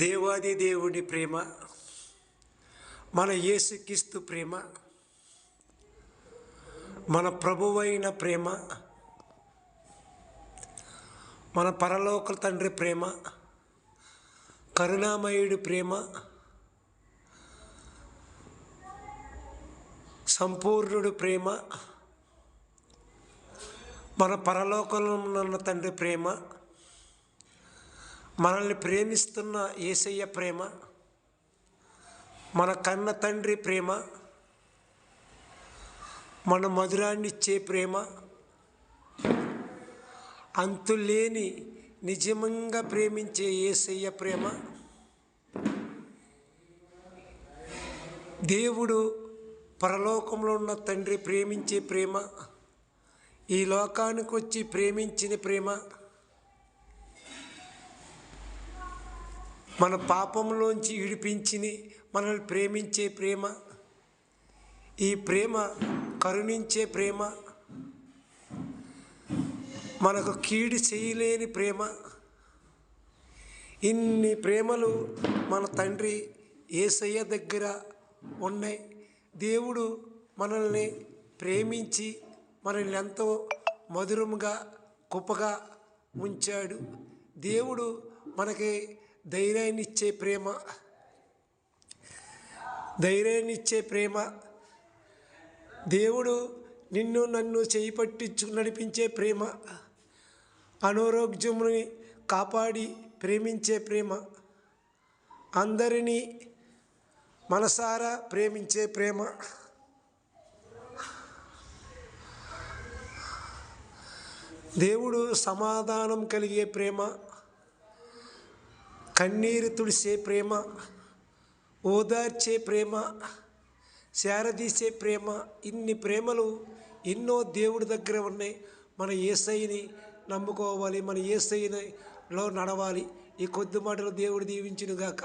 దేవాది దేవుడి ప్రేమ, మన యేసుక్రీస్తు ప్రేమ, మన ప్రభువైన ప్రేమ, మన పరలోక తండ్రి ప్రేమ, కరుణామయుడి ప్రేమ, సంపూర్ణుడు ప్రేమ, మన పరలోకంలో ఉన్న తండ్రి ప్రేమ, మనల్ని ప్రేమిస్తున్న యేసయ్య ప్రేమ, మన కన్న తండ్రి ప్రేమ, మన మధురాన్నిచ్చే ప్రేమ, అంతులేని నిజంగా ప్రేమించే యేసయ్య ప్రేమ, దేవుడు పరలోకంలో ఉన్న తండ్రి ప్రేమించే ప్రేమ, ఈ లోకానికి వచ్చి ప్రేమించిన ప్రేమ, మన పాపంలోంచి విడిపించి మనల్ని ప్రేమించే ప్రేమ, ఈ ప్రేమ కరుణించే ప్రేమ, మనకు కీడు చేయలేని ప్రేమ. ఇన్ని ప్రేమలు మన తండ్రి యేసయ్య దగ్గర ఉన్నాయి. దేవుడు మనల్ని ప్రేమించి మనల్ని ఎంతో మధురముగా గొప్పగా ఉంచాడు. దేవుడు మనకి ధైర్యాన్నిచ్చే ప్రేమ, ధైర్యాన్నిచ్చే ప్రేమ. దేవుడు నిన్ను నన్ను చేయి పట్టించు నడిపించే ప్రేమ, అనారోగ్యముని కాపాడి ప్రేమించే ప్రేమ, అందరినీ మనసారా ప్రేమించే ప్రేమ. దేవుడు సమాధానం కలిగే ప్రేమ, కన్నీరు తుడిసే ప్రేమ, ఓదార్చే ప్రేమ, శారదీసే ప్రేమ. ఇన్ని ప్రేమలు ఎన్నో దేవుడి దగ్గర ఉన్నాయి. మన యేసయ్యని నమ్ముకోవాలి, మన యేసయ్యలో నడవాలి. ఈ కొద్ది మాటలు దేవుడు దీవించునుగాక.